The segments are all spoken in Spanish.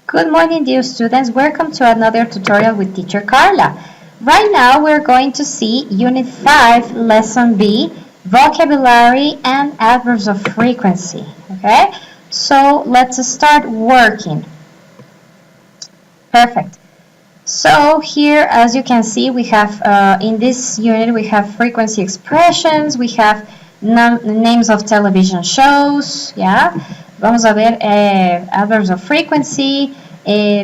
Good morning, dear students. Welcome to another tutorial with teacher Carla. Right now, we're going to see Unit 5, Lesson B, Vocabulary and Adverbs of Frequency. Okay, so let's start working. Perfect. So here, as you can see, we have, in this unit, we have frequency expressions, we have names of television shows, yeah. Vamos a ver adverbs of frequency,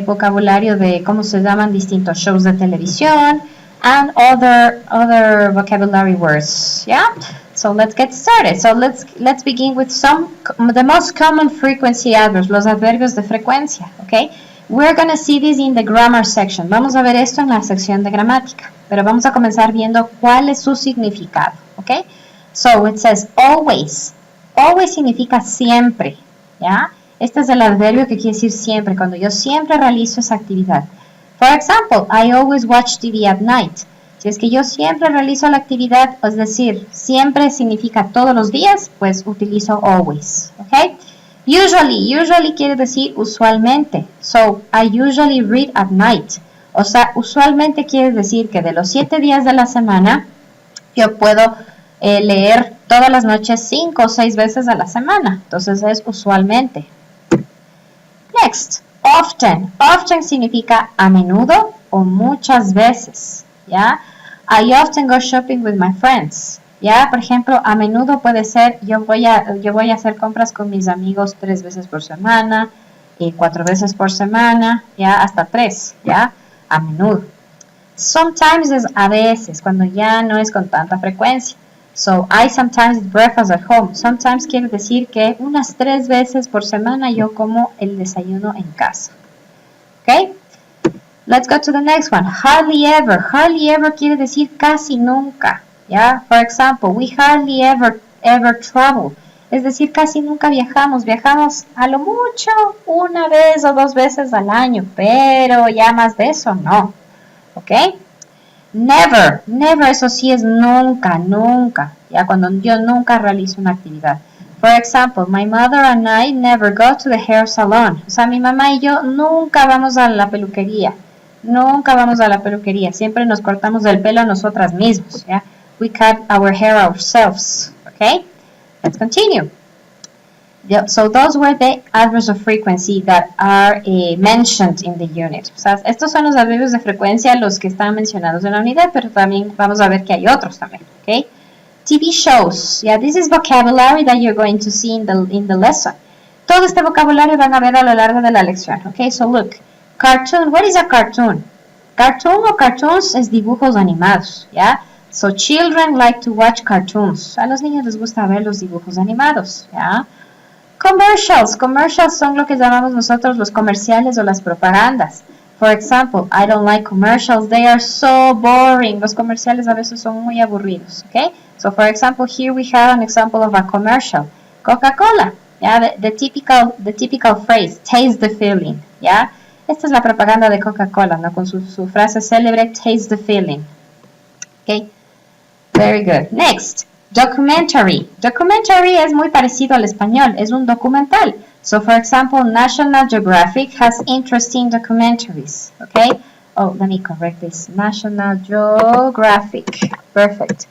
vocabulario de cómo se llaman distintos shows de televisión, and other vocabulary words, yeah. So let's get started. So let's begin with the most common frequency adverbs, los adverbios de frecuencia, okay. We're going to see this in the grammar section. Vamos a ver esto en la sección de gramática, pero vamos a comenzar viendo cuál es su significado, okay. So it says always. Always significa siempre. ¿Ya? Este es el adverbio que quiere decir siempre, cuando yo siempre realizo esa actividad. For example, I always watch TV at night. Si es que yo siempre realizo la actividad, es decir, siempre significa todos los días, pues utilizo always. ¿Ok? Usually quiere decir usualmente. So, I usually read at night. O sea, usualmente quiere decir que de los 7 días de la semana, yo puedo leer todas las noches 5 o 6 veces a la semana. Entonces es usualmente. Next, often. Often significa a menudo o muchas veces. ¿Ya? I often go shopping with my friends. ¿Ya? Por ejemplo, a menudo puede ser yo voy a hacer compras con mis amigos 3 veces por semana, 4 veces por semana, ¿ya? Hasta 3, ¿ya? A menudo. Sometimes es a veces, cuando ya no es con tanta frecuencia. So, I sometimes eat breakfast at home. Sometimes quiere decir que unas 3 veces por semana yo como el desayuno en casa. Okay? Let's go to the next one. Hardly ever. Hardly ever quiere decir casi nunca. Yeah? For example, we hardly ever travel. Es decir, casi nunca viajamos. Viajamos a lo mucho 1 vez o 2 veces al año, pero ya más de eso no. Okay? Never, eso sí es nunca, ya cuando yo nunca realizo una actividad. For example, my mother and I never go to the hair salon. O sea, mi mamá y yo nunca vamos a la peluquería. Siempre nos cortamos el pelo a nosotras mismas, ¿ya? We cut our hair ourselves, okay? Let's continue. So those were the adverbs of frequency that are mentioned in the unit. O sea, estos son los adverbios de frecuencia, los que están mencionados en la unidad, pero también vamos a ver que hay otros también, okay? TV shows. Yeah, this is vocabulary that you're going to see in the lesson. Todo este vocabulario van a ver a lo largo de la lección, okay? So look, cartoon. What is a cartoon? Cartoon o cartoons es dibujos animados, ¿ya? So children like to watch cartoons. A los niños les gusta ver los dibujos animados, ¿ya? Commercials son lo que llamamos nosotros los comerciales o las propagandas. For example, I don't like commercials, they are so boring. Los comerciales a veces son muy aburridos, okay? So for example, here we have an example of a commercial. Coca-Cola, yeah, the typical phrase, taste the feeling, yeah? Esta es la propaganda de Coca-Cola, ¿no? Con su frase célebre, taste the feeling. Okay? Very good. Next. Documentary. Documentary es muy parecido al español, es un documental. So, for example, National Geographic has interesting documentaries. Okay? Oh, let me correct this. National Geographic. Perfect.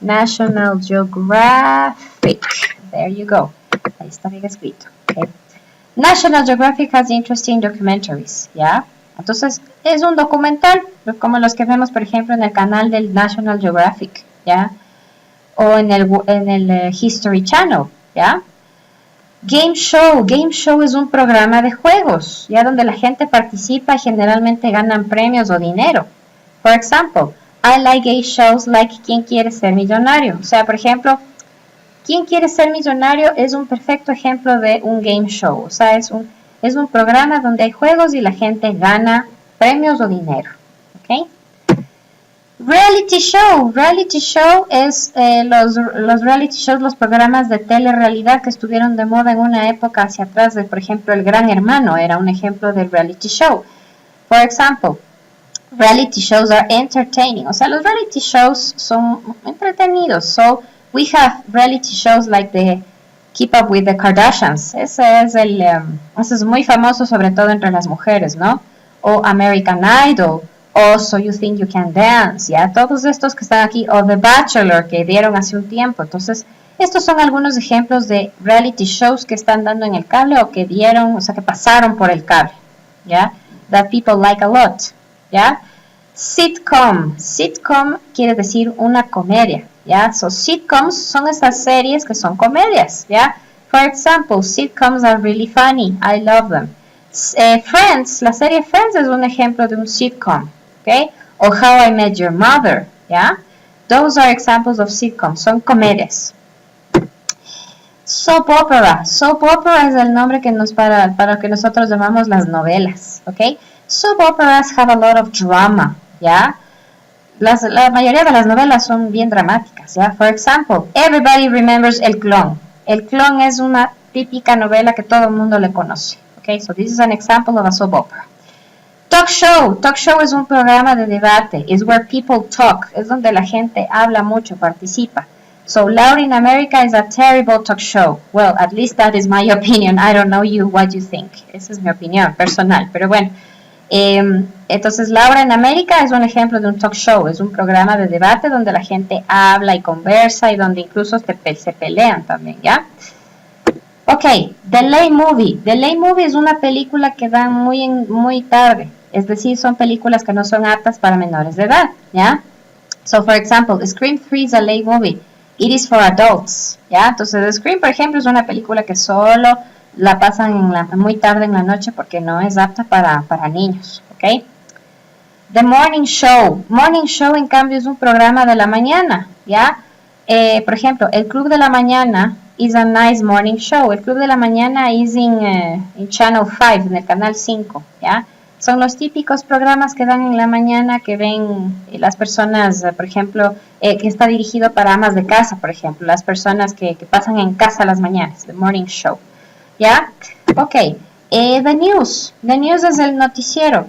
National Geographic. There you go. Ahí está bien escrito. Okay? National Geographic has interesting documentaries. ¿Ya? Entonces, es un documental, como los que vemos, por ejemplo, en el canal del National Geographic. ¿Ya? O en el History Channel, ¿ya? Game Show es un programa de juegos, ya donde la gente participa y generalmente ganan premios o dinero. For example, I like game shows like ¿Quién quiere ser millonario? O sea, por ejemplo, ¿Quién quiere ser millonario? Es un perfecto ejemplo de un game show. O sea, es un programa donde hay juegos y la gente gana premios o dinero. ¿Ok? Reality show es los reality shows, los programas de telerrealidad que estuvieron de moda en una época hacia atrás, por ejemplo, El Gran Hermano era un ejemplo de reality show. For example, reality shows are entertaining. O sea, los reality shows son entretenidos. So, we have reality shows like the Keep Up with the Kardashians. Ese es muy famoso, sobre todo entre las mujeres, ¿no? O American Idol, o So You Think You Can Dance, ¿ya? Todos estos que están aquí, o The Bachelor, que dieron hace un tiempo. Entonces, estos son algunos ejemplos de reality shows que están dando en el cable o que dieron, o sea, que pasaron por el cable, ¿ya? That people like a lot, ¿ya? Sitcom. Sitcom quiere decir una comedia, ¿ya? So, sitcoms son estas series que son comedias, ¿ya? For example, sitcoms are really funny. I love them. Friends, la serie Friends es un ejemplo de un sitcom, ¿ok? O How I Met Your Mother, ¿ya? Those are examples of sitcoms, son comedias. Soap opera. Soap opera es el nombre que para que nosotros llamamos las novelas, ¿ok? Soap operas have a lot of drama, ¿ya? La mayoría de las novelas son bien dramáticas, ¿ya? For example, everybody remembers El Clon. El Clon es una típica novela que todo el mundo le conoce, ¿ok? So this is an example of a soap opera. Talk show. Talk show es un programa de debate. Is where people talk. Es donde la gente habla mucho, participa. So Loud in America is a terrible talk show. Well, at least that is my opinion. I don't know what you think. Esa es mi opinión personal. Pero bueno, entonces Laura en América es un ejemplo de un talk show. Es un programa de debate donde la gente habla y conversa y donde incluso se pelean también, ¿ya? Ok, The Late Movie. The Late Movie es una película que dan muy tarde. Es decir, son películas que no son aptas para menores de edad, ¿ya? So, for example, Scream 3 is a late movie. It is for adults, ¿ya? Entonces, Scream, por ejemplo, es una película que solo la pasan muy tarde en la noche porque no es apta para niños, ¿ok? The Morning Show. Morning Show, en cambio, es un programa de la mañana, ¿ya? Por ejemplo, El Club de la Mañana is a nice morning show. El Club de la Mañana is in Channel 5, en el canal 5, ¿ya? Son los típicos programas que dan en la mañana que ven las personas, por ejemplo, que está dirigido para amas de casa, por ejemplo, las personas que pasan en casa las mañanas, the morning show, ¿ya? Ok, the news. The news es el noticiero.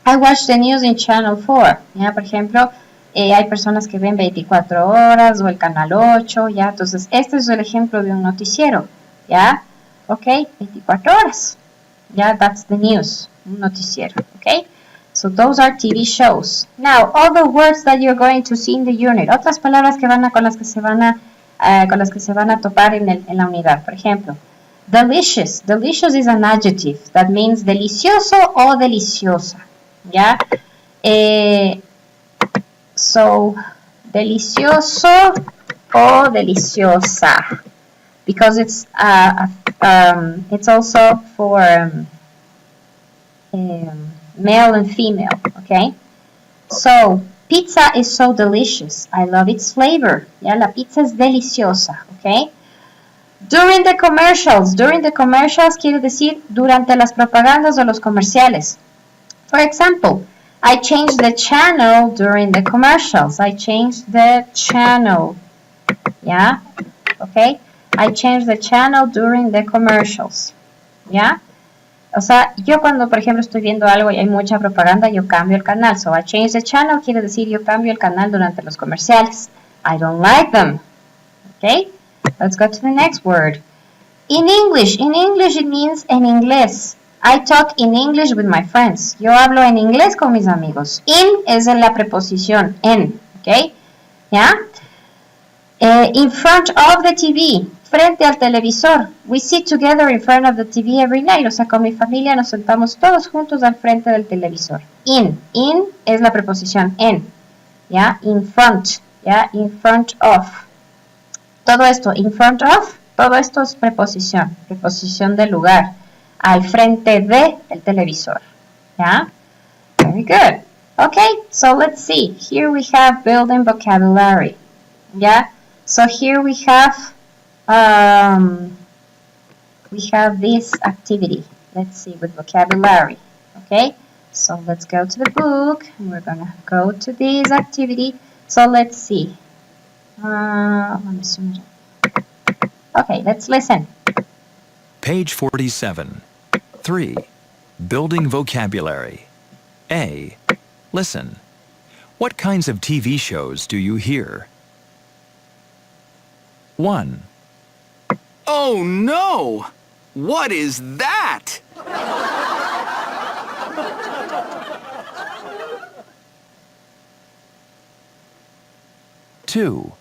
I watch the news in Channel 4, ¿ya? Por ejemplo, hay personas que ven 24 horas o el canal 8, ¿ya? Entonces, este es el ejemplo de un noticiero, ¿ya? Ok, 24 horas. Yeah, that's the news, un noticiero, okay? So those are TV shows. Now, all the words that you're going to see in the unit, otras palabras que con las que se van a topar en la unidad. Por ejemplo, delicious. Delicious is an adjective that means delicioso o deliciosa, ¿ya? So, delicioso o deliciosa. Because it's also for male and female, okay? So, pizza is so delicious. I love its flavor. Yeah, la pizza es deliciosa, okay? During the commercials. During the commercials quiere decir durante las propagandas o los comerciales. For example, I changed the channel during the commercials. I changed the channel. Yeah, okay? I changed the channel during the commercials, ¿ya? O sea, yo cuando, por ejemplo, estoy viendo algo y hay mucha propaganda, yo cambio el canal. So, I change the channel quiere decir yo cambio el canal durante los comerciales. I don't like them, okay? Let's go to the next word. In English it means en inglés. I talk in English with my friends. Yo hablo en inglés con mis amigos. In es en la preposición en, ¿ok? ¿Ya? In front of the TV, frente al televisor. We sit together in front of the TV every night. O sea, con mi familia nos sentamos todos juntos al frente del televisor. In es la preposición en, ¿ya? In front, ¿ya? In front of. Todo esto, in front of, todo esto es preposición de lugar. Al frente de el televisor, ¿ya? Very good. Okay, so let's see. Here we have building vocabulary, ¿ya? So here we have this activity. Let's see, with vocabulary. Okay, so let's go to the book and we're gonna go to this activity. So let's see. Okay, let's listen. Page 47. 3. Building vocabulary. A. Listen. What kinds of TV shows do you hear? 1. Oh no! What is that? Two.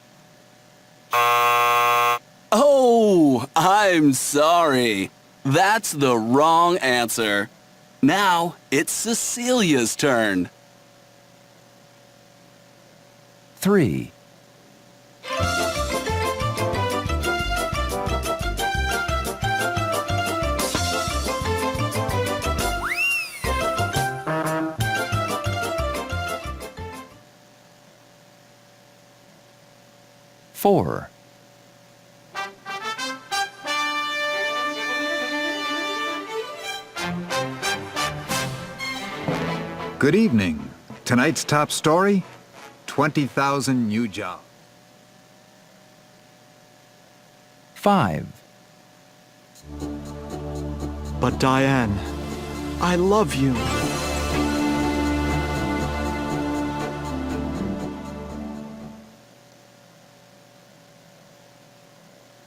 Oh, I'm sorry. That's the wrong answer. Now it's Cecilia's turn. 3. Four. Good evening. Tonight's top story, 20,000 new jobs. 5. But Diane, I love you.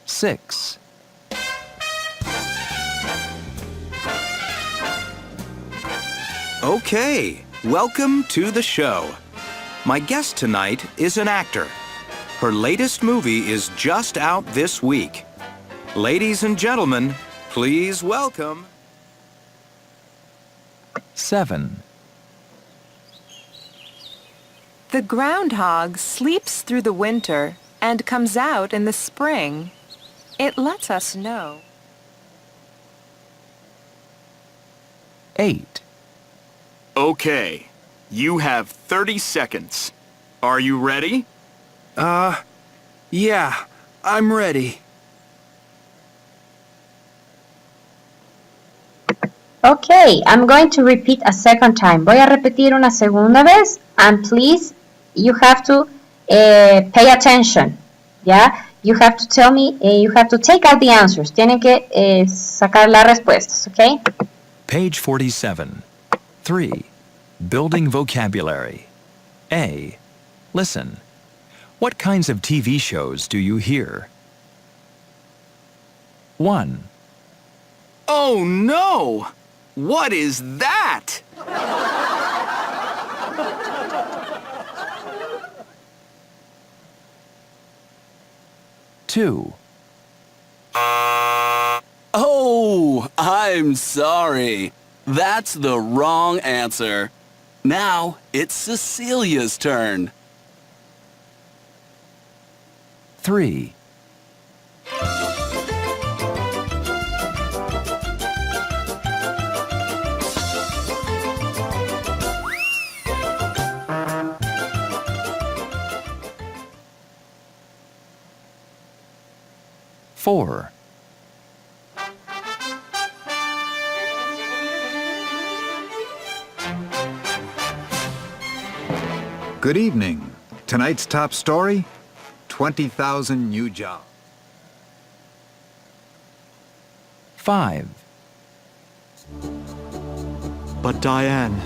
6. Okay, welcome to the show. My guest tonight is an actor. Her latest movie is just out this week. Ladies and gentlemen, please welcome... 7. The groundhog sleeps through the winter and comes out in the spring. It lets us know. 8. Okay, you have 30 seconds. Are you ready? Yeah, I'm ready. Okay, I'm going to repeat a second time. Voy a repetir una segunda vez, and please, you have to pay attention. Yeah, you have to tell me, you have to take out the answers. Tienen que sacar las respuestas, okay? Page 47. 3. Building vocabulary. A. Listen. What kinds of TV shows do you hear? 1. Oh no! What is that? 2. Oh, I'm sorry. That's the wrong answer. Now it's Cecilia's turn. 3. Four. Good evening. Tonight's top story, 20,000 new jobs. 5. But Diane,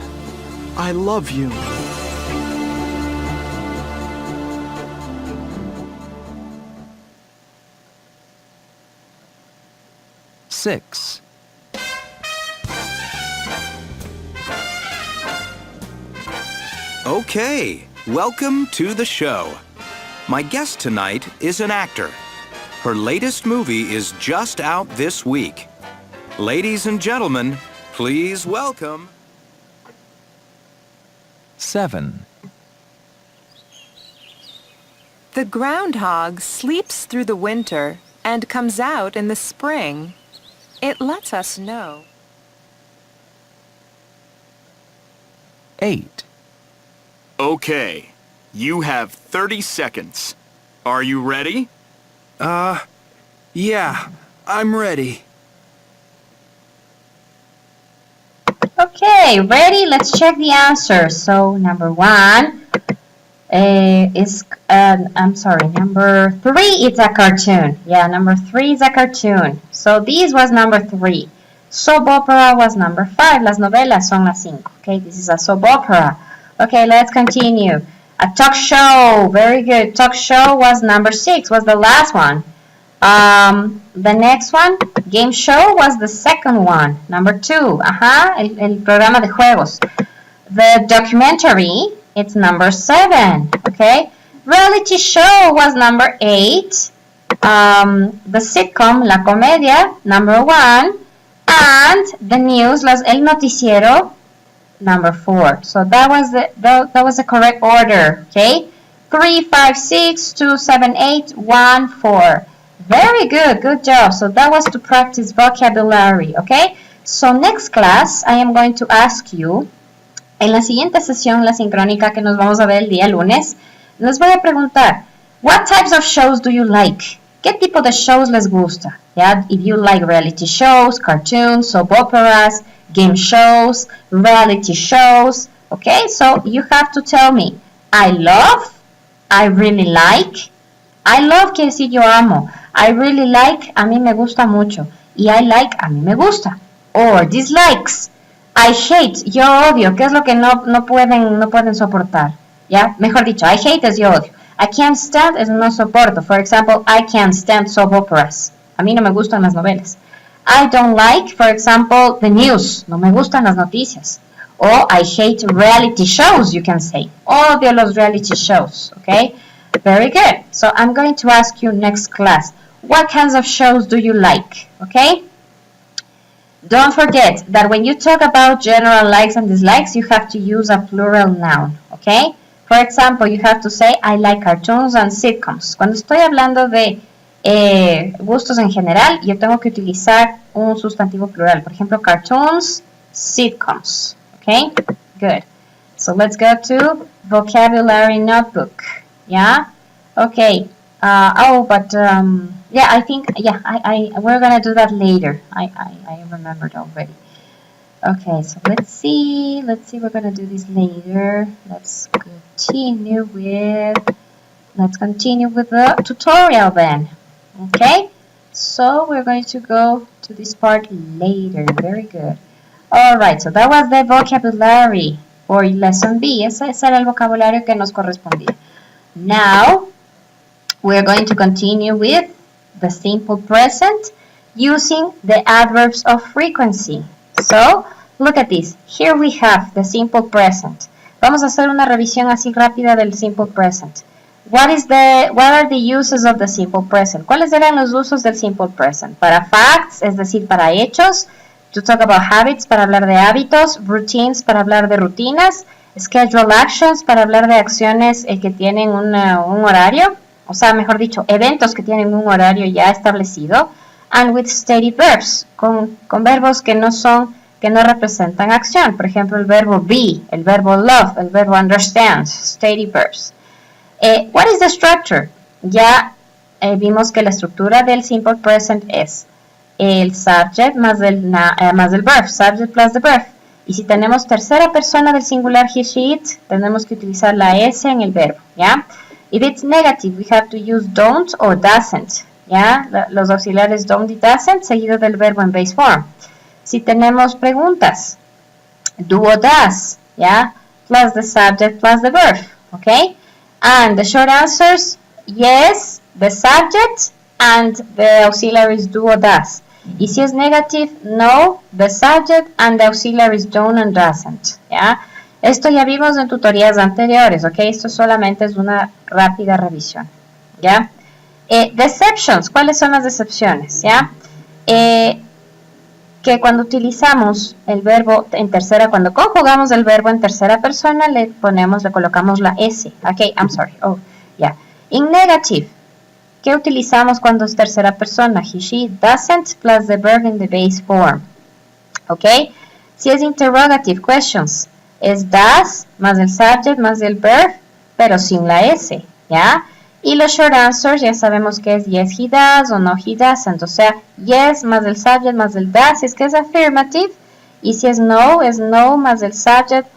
I love you. 6. Okay, welcome to the show. My guest tonight is an actor. Her latest movie is just out this week. Ladies and gentlemen, please welcome... 7. The groundhog sleeps through the winter and comes out in the spring. It lets us know. 8. Okay, you have 30 seconds. Are you ready? Yeah, I'm ready. Okay, ready? Let's check the answers. So, number 1 is, number 3 is a cartoon. Yeah, number 3 is a cartoon. So, this was number 3. Soap opera was number 5. Las novelas son las 5. Okay, this is a soap opera. Okay, let's continue. A talk show. Very good. Talk show was number 6, was the last one. The next one, game show, was the second one. Number 2, el programa de juegos. The documentary, it's number 7, okay? Reality show was number 8. The sitcom, la comedia, number 1. And the news, el noticiero, number 4. So that was the correct order, okay? 3, 5, 6, 2, 7, 8, 1, 4. Very good, good job. So that was to practice vocabulary, okay? So next class, I am going to ask you, en la siguiente sesión, la sincrónica que nos vamos a ver el día lunes, les voy a preguntar, what types of shows do you like? ¿Qué tipo de shows les gusta? Yeah, if you like reality shows, cartoons, soap operas, game shows, reality shows, okay? So you have to tell me, I love, I really like. I love quiere decir yo amo. I really like, a mí me gusta mucho. Y I like, a mí me gusta. Or dislikes. I hate, yo odio. ¿Qué es lo que no pueden soportar? ¿Ya? Mejor dicho, I hate es yo odio. I can't stand es no soporto. For example, I can't stand soap operas. A mí no me gustan las novelas. I don't like, for example, the news. No me gustan las noticias. Or I hate reality shows, you can say. Odio los reality shows, okay? Very good. So I'm going to ask you next class, what kinds of shows do you like, okay? Don't forget that when you talk about general likes and dislikes, you have to use a plural noun, okay? For example, you have to say, I like cartoons and sitcoms. Cuando estoy hablando de gustos en general, yo tengo que utilizar un sustantivo plural. Por ejemplo, cartoons, sitcoms, okay? Good. So let's go to vocabulary notebook. Yeah. Okay. Yeah, I think we're gonna do that later. I remembered already. Okay, so let's see. We're gonna do this later. Let's continue with the tutorial then. Okay. So we're going to go to this part later. Very good. All right. So that was the vocabulary for lesson B. Ese era el vocabulario que nos correspondía. Now, we're going to continue with the simple present using the adverbs of frequency. So, look at this. Here we have the simple present. Vamos a hacer una revisión así rápida del simple present. What are the uses of the simple present? ¿Cuáles eran los usos del simple present? Para facts, es decir, para hechos. To talk about habits, para hablar de hábitos. Routines, para hablar de rutinas. Schedule actions, para hablar de acciones que tienen un horario, o sea, mejor dicho, eventos que tienen un horario ya establecido. And with steady verbs, con verbos que no representan acción. Por ejemplo, el verbo be, el verbo love, el verbo understand, steady verbs. What is the structure? Ya vimos que la estructura del simple present es el subject más el verb, subject plus the verb. Y si tenemos tercera persona del singular he, she, it, tenemos que utilizar la S en el verbo, ¿ya? If it's negative, we have to use don't or doesn't, ¿ya? Los auxiliares don't y doesn't seguido del verbo en base form. Si tenemos preguntas, do or does, ¿ya? Plus the subject plus the verb, ¿ok? And the short answers, yes, the subject, and the auxiliaries do or does. Y si es negative, no, the subject and the auxiliaries don't and doesn't, ¿ya? Esto ya vimos en tutorías anteriores, ¿ok? Esto solamente es una rápida revisión, ¿ya? Deceptions, ¿cuáles son las decepciones, ya? Que cuando utilizamos el verbo en tercera, cuando conjugamos el verbo en tercera persona, le colocamos la S, ¿ok? I'm sorry, yeah. In negative, ¿qué utilizamos cuando es tercera persona? He, she, doesn't, plus the verb in the base form. ¿Ok? Si es interrogative, questions, es does, más el subject, más el verb, pero sin la S, ¿ya? Y los short answers ya sabemos que es yes, he does o no, he doesn't. O sea, yes más el subject más el does, es que es affirmative. Y si es no más el subject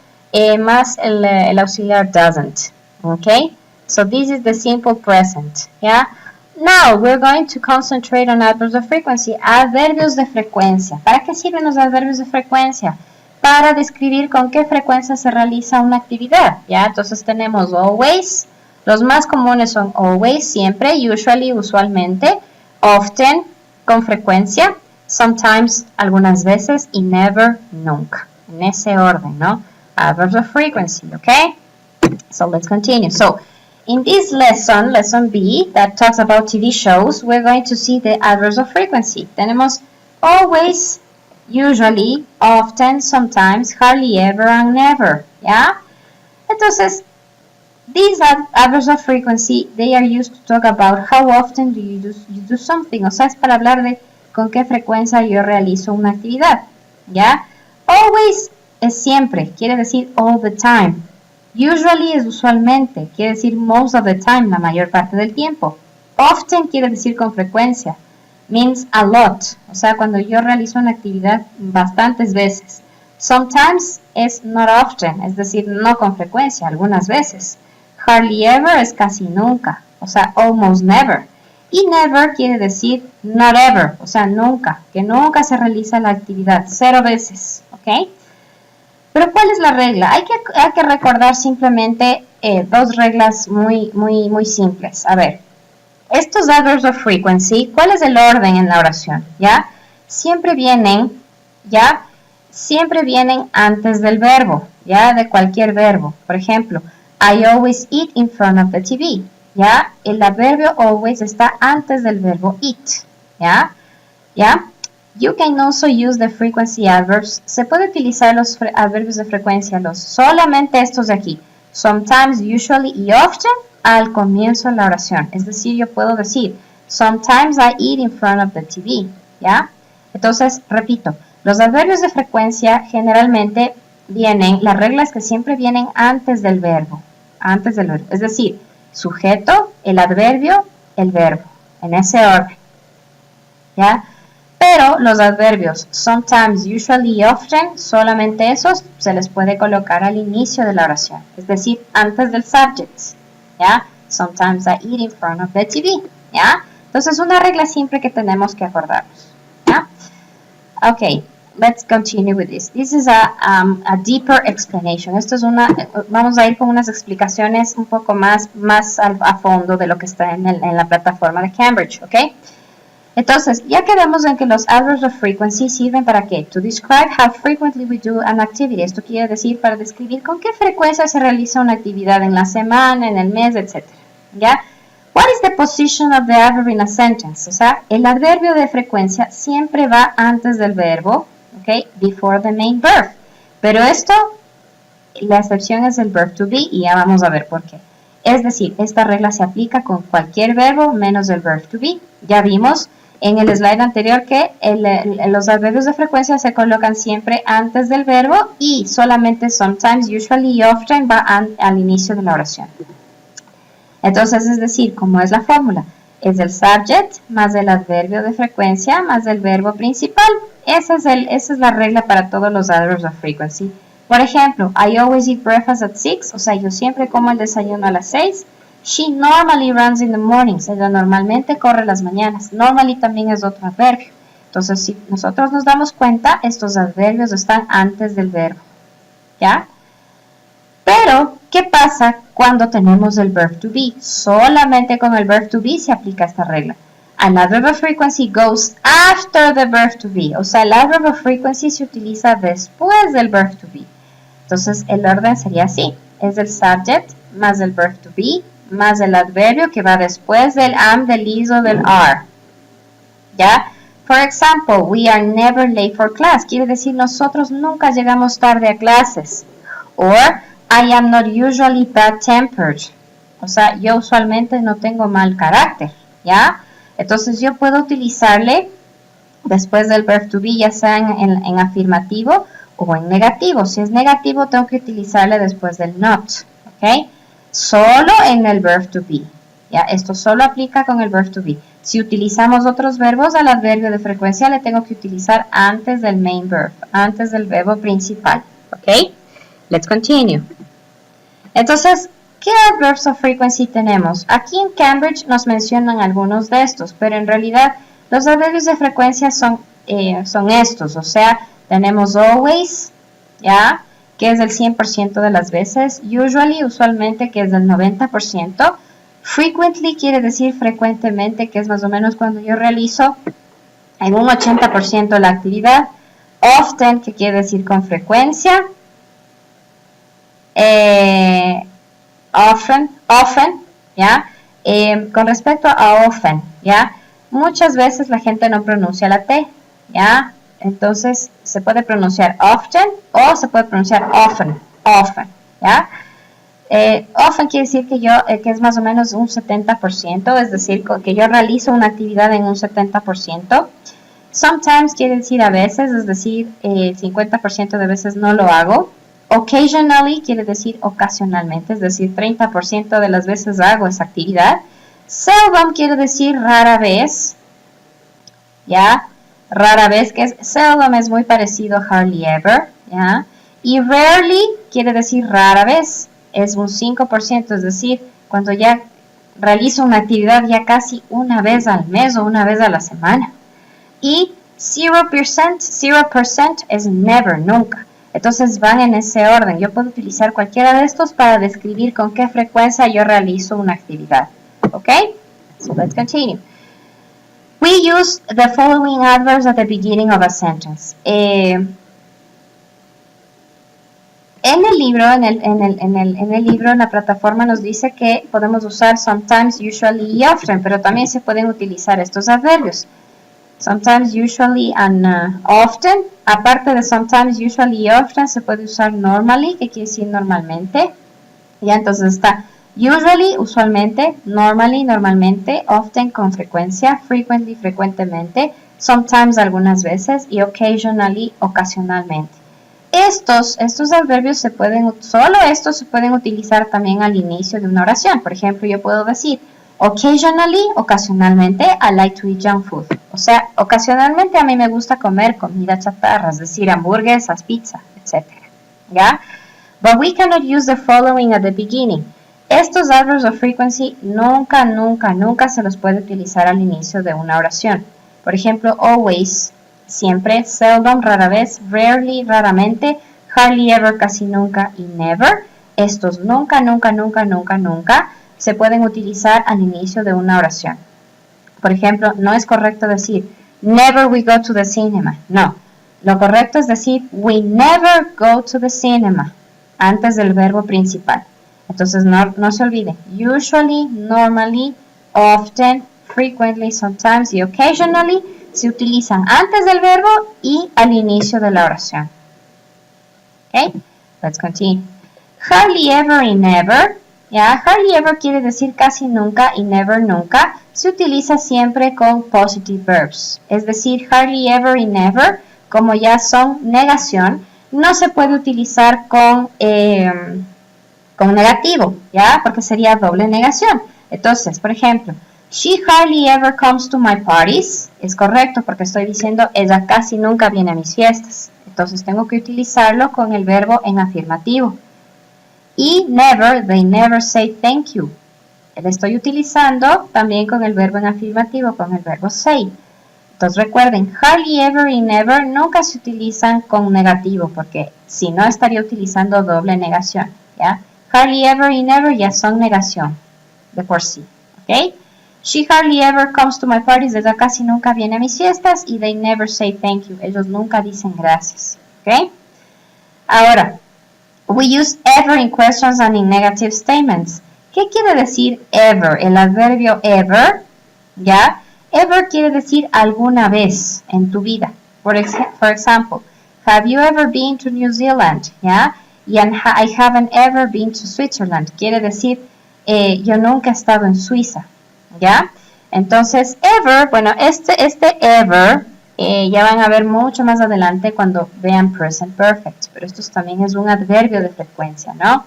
más el auxiliar doesn't. ¿Ok? So this is the simple present, ¿ya? Now, we're going to concentrate on adverbs of frequency, adverbios de frecuencia. ¿Para qué sirven los adverbios de frecuencia? Para describir con qué frecuencia se realiza una actividad, ¿ya? Entonces tenemos always, los más comunes son always, siempre, usually, usualmente, often, con frecuencia, sometimes, algunas veces, y never, nunca. En ese orden, ¿no? Adverbs of frequency, okay? So let's continue. So in this lesson, lesson B, that talks about TV shows, we're going to see the adverbs of frequency. Tenemos always, usually, often, sometimes, hardly ever, and never, ¿ya? Entonces, these adverbs of frequency, they are used to talk about how often do you do something. O sea, es para hablar de con qué frecuencia yo realizo una actividad, ¿ya? Always es siempre, quiere decir all the time. Usually es usualmente, quiere decir most of the time, la mayor parte del tiempo. Often quiere decir con frecuencia, means a lot, o sea, cuando yo realizo una actividad bastantes veces. Sometimes es not often, es decir, no con frecuencia, algunas veces. Hardly ever es casi nunca, o sea, almost never. Y never quiere decir not ever, o sea, nunca, que nunca se realiza la actividad, 0 veces, ¿ok? Pero ¿cuál es la regla? Hay que recordar simplemente 2 reglas muy simples. A ver, estos adverbs of frequency, ¿cuál es el orden en la oración? ¿Ya? Siempre vienen antes del verbo, ¿ya? De cualquier verbo. Por ejemplo, I always eat in front of the TV, ¿ya? El adverbio always está antes del verbo eat, ¿ya? ¿Ya? You can also use the frequency adverbs. Se puede utilizar los adverbios de frecuencia, solamente estos de aquí. Sometimes, usually y often al comienzo de la oración. Es decir, yo puedo decir, sometimes I eat in front of the TV. ¿Ya? Entonces, repito, los adverbios de frecuencia generalmente la regla es que siempre vienen antes del verbo. Antes del verbo. Es decir, sujeto, el adverbio, el verbo. En ese orden. ¿Ya? Pero los adverbios sometimes, usually y often, solamente esos se les puede colocar al inicio de la oración. Es decir, antes del subject. ¿Ya? Sometimes I eat in front of the TV. ¿Ya? Entonces, una regla simple que tenemos que acordarnos. ¿Ya? Ok, let's continue with this. This is a deeper explanation. Esto es vamos a ir con unas explicaciones un poco más a fondo de lo que está en la plataforma de Cambridge. ¿Ok? Entonces, ya quedamos en que los adverbs of frequency sirven para qué? To describe how frequently we do an activity. Esto quiere decir para describir con qué frecuencia se realiza una actividad en la semana, en el mes, etc. ¿Ya? What is the position of the adverb in a sentence? O sea, el adverbio de frecuencia siempre va antes del verbo, ¿ok? Before the main verb. Pero esto, la excepción es el verb to be y ya vamos a ver por qué. Es decir, esta regla se aplica con cualquier verbo menos el verb to be. Ya vimos en el slide anterior que los adverbios de frecuencia se colocan siempre antes del verbo y solamente sometimes, usually y often va al inicio de la oración. Entonces, es decir, ¿cómo es la fórmula? Es el subject más el adverbio de frecuencia más el verbo principal. Esa es la regla para todos los adverbs of frequency. Por ejemplo, I always eat breakfast at 6, o sea, yo siempre como el desayuno a las 6. She normally runs in the mornings. Ella normalmente corre las mañanas. Normally también es otro adverbio. Entonces, si nosotros nos damos cuenta, estos adverbios están antes del verbo. ¿Ya? Pero, ¿qué pasa cuando tenemos el verb to be? Solamente con el verb to be se aplica esta regla. An adverb of frequency goes after the verb to be. O sea, el adverb of frequency se utiliza después del verb to be. Entonces, el orden sería así. Es el subject más el verb to be más el adverbio que va después del am, del is o del are. ¿Ya? For example, we are never late for class. Quiere decir, nosotros nunca llegamos tarde a clases. Or, I am not usually bad-tempered. O sea, yo usualmente no tengo mal carácter. ¿Ya? Entonces, yo puedo utilizarle después del verb to be, ya sea en afirmativo o en negativo. Si es negativo, tengo que utilizarle después del not. ¿Ok? Solo en el verb to be. ¿Ya? Esto solo aplica con el verb to be. Si utilizamos otros verbos, al adverbio de frecuencia le tengo que utilizar antes del main verb, antes del verbo principal. ¿Ok? Let's continue. Entonces, ¿qué adverbs of frequency tenemos? Aquí en Cambridge nos mencionan algunos de estos, pero en realidad los adverbios de frecuencia son estos. O sea, tenemos always, ¿ya? Que es el 100% de las veces, usually, usualmente, que es del 90%, Frequently quiere decir frecuentemente, que es más o menos cuando yo realizo en un 80% la actividad. Often, que quiere decir con frecuencia. Often, ¿ya? Con respecto a often, ¿ya? Muchas veces la gente no pronuncia la T, ¿ya? Entonces, se puede pronunciar often o se puede pronunciar often, ¿ya? Often quiere decir que es más o menos un 70%, es decir, que yo realizo una actividad en un 70%. Sometimes quiere decir a veces, es decir, 50% de veces no lo hago. Occasionally quiere decir ocasionalmente, es decir, 30% de las veces hago esa actividad. Seldom quiere decir rara vez, ¿ya? Rara vez, que es seldom es muy parecido a hardly ever, ¿ya? Y rarely quiere decir rara vez, es un 5%, es decir, cuando ya realizo una actividad ya casi una vez al mes o una vez a la semana. Y 0% es never, nunca. Entonces van en ese orden. Yo puedo utilizar cualquiera de estos para describir con qué frecuencia yo realizo una actividad. ¿Ok? So let's continue. We use the following adverbs at the beginning of a sentence. En el libro, en la plataforma nos dice que podemos usar sometimes, usually y often, pero también se pueden utilizar estos adverbios. Sometimes, usually and often. Aparte de sometimes, usually y often, se puede usar normally, que quiere decir normalmente. Ya, entonces está usually, usualmente, normally, normalmente, often, con frecuencia, frequently, frecuentemente, sometimes, algunas veces, y occasionally, ocasionalmente. Estos adverbios solo estos se pueden utilizar también al inicio de una oración. Por ejemplo, yo puedo decir, occasionally, ocasionalmente, I like to eat junk food. O sea, ocasionalmente a mí me gusta comer comida chatarra, es decir, hamburguesas, pizza, etc. ¿Ya? But we cannot use the following at the beginning. Estos adverbs of frequency nunca se los puede utilizar al inicio de una oración. Por ejemplo, always, siempre, seldom, rara vez, rarely, raramente, hardly ever, casi nunca, y never. Estos nunca se pueden utilizar al inicio de una oración. Por ejemplo, no es correcto decir never we go to the cinema. No, lo correcto es decir we never go to the cinema antes del verbo principal. Entonces no se olvide, usually, normally, often, frequently, sometimes y occasionally se utilizan antes del verbo y al inicio de la oración. Okay, let's continue. Hardly ever y never. ¿Ya? Hardly ever quiere decir casi nunca y never nunca. Se utiliza siempre con positive verbs. Es decir, hardly ever y never, como ya son negación, no se puede utilizar con negativo, ¿ya? Porque sería doble negación. Entonces, por ejemplo, she hardly ever comes to my parties. Es correcto porque estoy diciendo ella casi nunca viene a mis fiestas. Entonces tengo que utilizarlo con el verbo en afirmativo. Y never, they never say thank you. Lo estoy utilizando también con el verbo en afirmativo, con el verbo say. Entonces recuerden, hardly ever y never nunca se utilizan con negativo, porque si no estaría utilizando doble negación, ¿ya? Hardly ever y never ya son negación de por sí, ¿ok? She hardly ever comes to my parties, ella casi nunca viene a mis fiestas, y they never say thank you, ellos nunca dicen gracias, ¿ok? Ahora, we use ever in questions and in negative statements. ¿Qué quiere decir ever? El adverbio ever, ¿ya? Ever quiere decir alguna vez en tu vida. For example, have you ever been to New Zealand? ¿Ya? Y I haven't ever been to Switzerland. Quiere decir, yo nunca he estado en Suiza, ¿ya? Entonces, ever, bueno, este ever, ya van a ver mucho más adelante cuando vean present perfect, pero esto también es un adverbio de frecuencia, ¿no?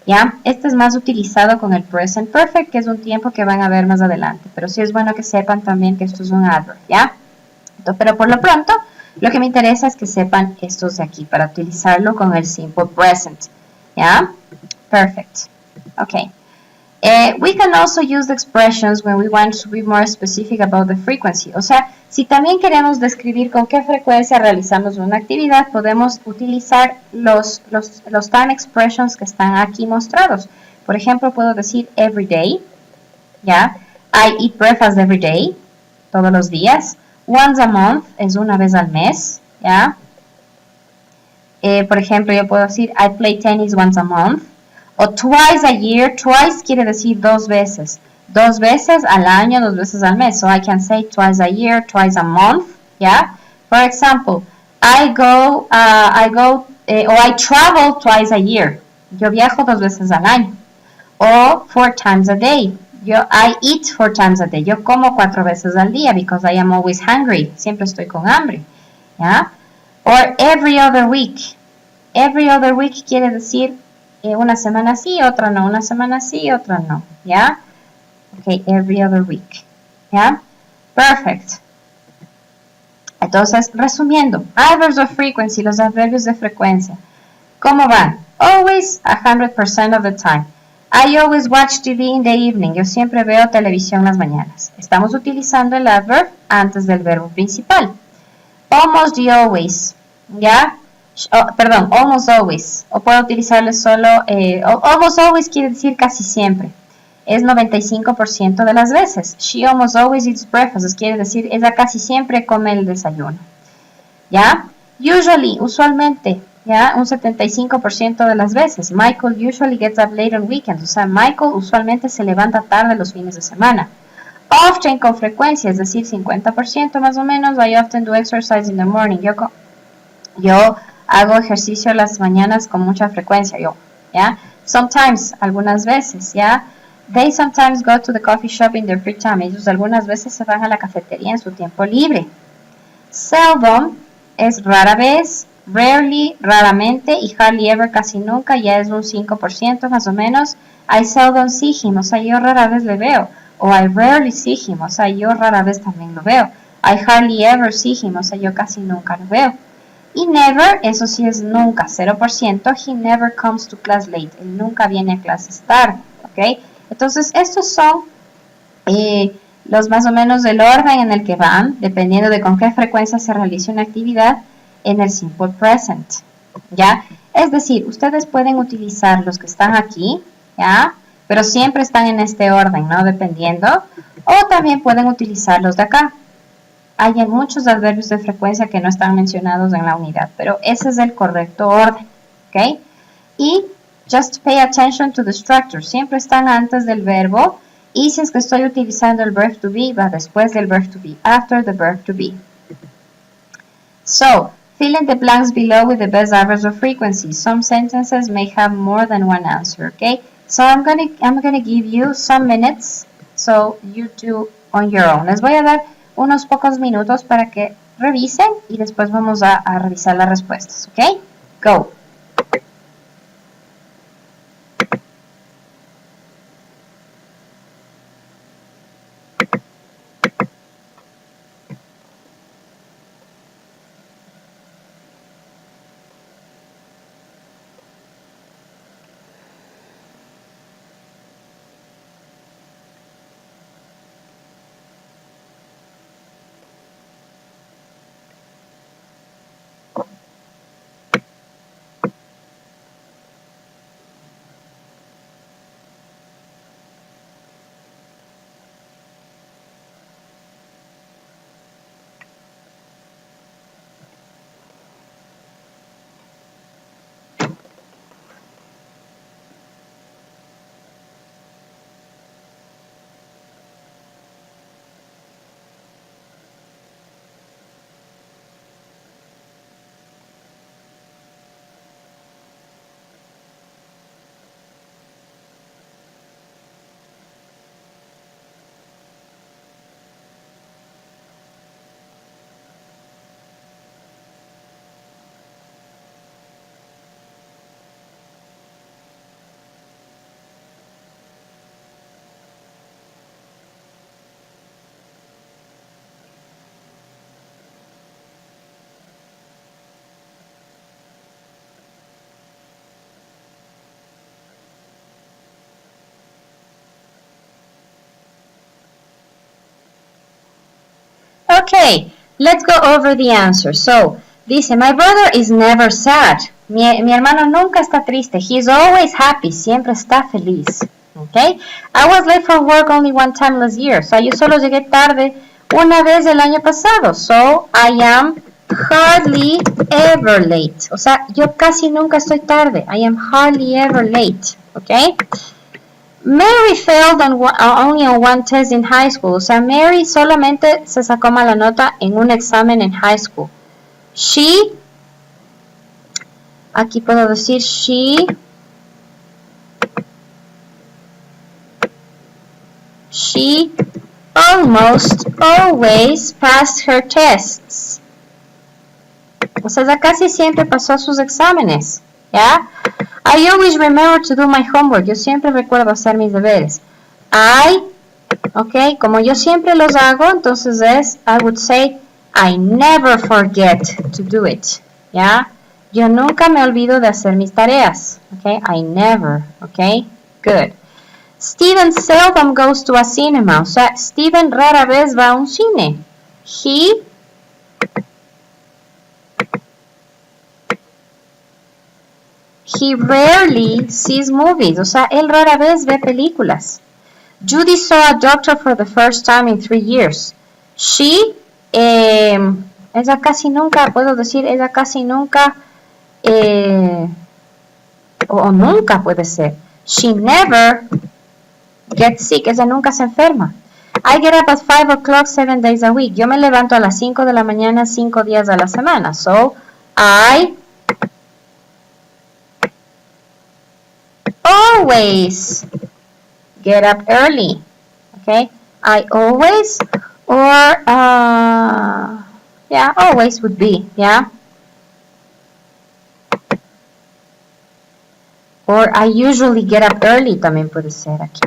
¿Ya? Este es más utilizado con el present perfect, que es un tiempo que van a ver más adelante, pero sí es bueno que sepan también que esto es un adverb, ¿ya? Entonces, pero por lo pronto, lo que me interesa es que sepan estos de aquí, para utilizarlo con el simple present, ¿ya? Perfect. Ok. We can also use the expressions when we want to be more specific about the frequency. O sea, si también queremos describir con qué frecuencia realizamos una actividad, podemos utilizar los time expressions que están aquí mostrados. Por ejemplo, puedo decir every day, ¿ya? I eat breakfast every day, todos los días. Once a month es una vez al mes, ¿ya? Por ejemplo, yo puedo decir, I play tennis once a month. O twice a year, twice quiere decir dos veces. Dos veces al año, dos veces al mes. So I can say twice a year, twice a month, ¿ya? For example, I travel twice a year. Yo viajo dos veces al año. O 4 times a day. I eat 4 times a day. Yo como 4 veces al día because I am always hungry. Siempre estoy con hambre. ¿Ya? Or every other week. Every other week quiere decir una semana sí, otra no. Una semana sí, otra no. ¿Ya? Ok, every other week. ¿Ya? Perfect. Entonces, resumiendo, adverbs of frequency, los adverbios de frecuencia. ¿Cómo van? Always, 100% of the time. I always watch TV in the evening. Yo siempre veo televisión las mañanas. Estamos utilizando el adverb antes del verbo principal. Almost y always. ¿Ya? Perdón, almost always. O puedo utilizarle solo... almost always quiere decir casi siempre. Es 95% de las veces. She almost always eats breakfast. Quiere decir, ella casi siempre come el desayuno. ¿Ya? Usually, usualmente, ¿ya? Un 75% de las veces. Michael usually gets up late on weekends. O sea, Michael usualmente se levanta tarde los fines de semana. Often, con frecuencia, es decir, 50% más o menos. I often do exercise in the morning. Yo hago ejercicio las mañanas con mucha frecuencia. ¿Ya? Sometimes, algunas veces, ¿ya? They sometimes go to the coffee shop in their free time. Ellos algunas veces se van a la cafetería en su tiempo libre. Seldom es rara vez, rarely, raramente, y hardly ever, casi nunca, ya es un 5% más o menos. I seldom see him, o sea, yo rara vez le veo. O I rarely see him, o sea, yo rara vez también lo veo. I hardly ever see him, o sea, yo casi nunca lo veo. Y never, eso sí es nunca, 0%. He never comes to class late. Él nunca viene a clases tarde, ¿ok? Entonces, estos son los más o menos del orden en el que van, dependiendo de con qué frecuencia se realice una actividad en el simple present, ¿ya? Es decir, ustedes pueden utilizar los que están aquí, ¿ya? Pero siempre están en este orden, ¿no? Dependiendo. O también pueden utilizar los de acá. Hay muchos adverbios de frecuencia que no están mencionados en la unidad, pero ese es el correcto orden, ¿ok? Y just pay attention to the structure. Siempre están antes del verbo. Y si es que estoy utilizando el verb to be, va después del verb to be. After the verb to be. So, fill in the blanks below with the best adverbs of frequency. Some sentences may have more than one answer, okay? So, I'm gonna give you some minutes so you do on your own. Les voy a dar unos pocos minutos para que revisen y después vamos a revisar las respuestas, ¿ok? Go. Okay, let's go over the answer. So, dice, my brother is never sad. Mi hermano nunca está triste. He is always happy. Siempre está feliz. Okay? I was late for work only one time last year. O sea, yo solo llegué tarde una vez el año pasado. So, I am hardly ever late. O sea, yo casi nunca estoy tarde. I am hardly ever late. Okay? Mary failed only on one test in high school. O sea, Mary solamente se sacó mala nota en un examen en high school. She, aquí puedo decir she almost always passed her tests. O sea, ella casi siempre pasó sus exámenes. ¿Ya? I always remember to do my homework. Yo siempre recuerdo hacer mis deberes. Ok, como yo siempre los hago, entonces I would say, I never forget to do it. ¿Ya? Yo nunca me olvido de hacer mis tareas. Ok, I never. Ok, good. Steven seldom goes to a cinema. O sea, Steven rara vez va a un cine. He rarely sees movies. O sea, él rara vez ve películas. Judy saw a doctor for the first time in 3 years. Ella casi nunca, puedo decir, ella casi nunca, o nunca puede ser. She never gets sick. Ella nunca se enferma. I get up at 5 o'clock 7 days a week. Yo me levanto a las 5 de la mañana 5 días a la semana. So, I always get up early. Okay, I always, or yeah, always would be, yeah. Or I usually get up early también puede ser aquí.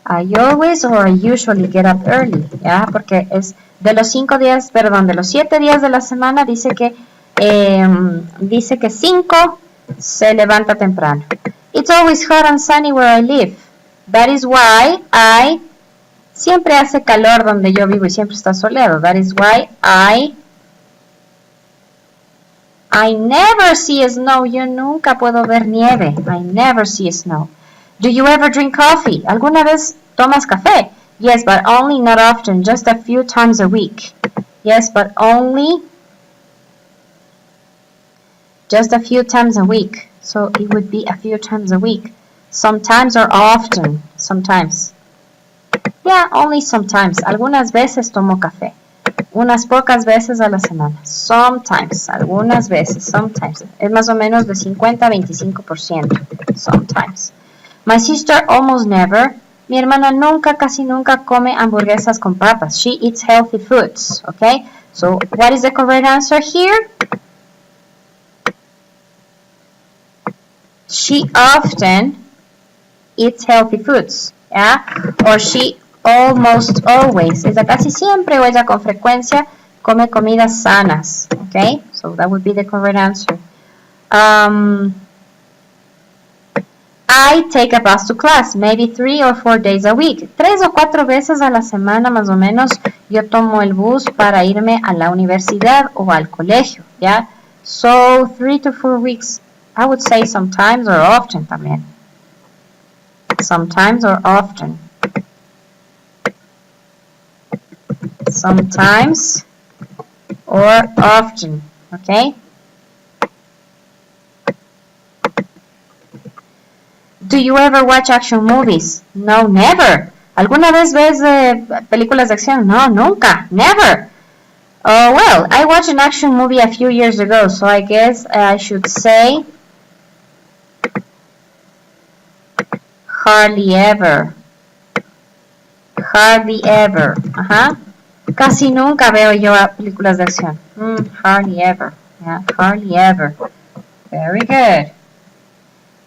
I always or I usually get up early, ¿ya? Porque es de los 5 días, perdón, de los 7 días de la semana dice que 5 se levanta temprano. It's always hot and sunny where I live. That is why siempre hace calor donde yo vivo y siempre está soleado. That is why I never see snow. Yo nunca puedo ver nieve. I never see snow. Do you ever drink coffee? ¿Alguna vez tomas café? Yes, but only not often, just a few times a week. Yes, but only just a few times a week. So it would be a few times a week. Sometimes or often. Sometimes. Yeah, only sometimes. Algunas veces tomo café. Unas pocas veces a la semana. Sometimes. Algunas veces. Sometimes. Es más o menos de 50 a 25%. Sometimes. My sister almost never. Mi hermana nunca, casi nunca come hamburguesas con papas. She eats healthy foods. Okay? So, what is the correct answer here? She often eats healthy foods. Yeah? Or she almost always. Ella casi siempre o ella con frecuencia come comidas sanas. Okay? So, that would be the correct answer. I take a bus to class, maybe 3 or 4 days a week. 3 o 4 veces a la semana más o menos yo tomo el bus para irme a la universidad o al colegio, ¿ya? So, 3 to 4 weeks, I would say sometimes or often también. Sometimes or often. Sometimes or often, okay? Do you ever watch action movies? No, never. ¿Alguna vez ves películas de acción? No, nunca. Never. Oh, well, I watched an action movie a few years ago, so I guess I should say hardly ever. Hardly ever. Ajá. Casi nunca veo yo películas de acción. Hardly ever. Yeah, hardly ever. Very good.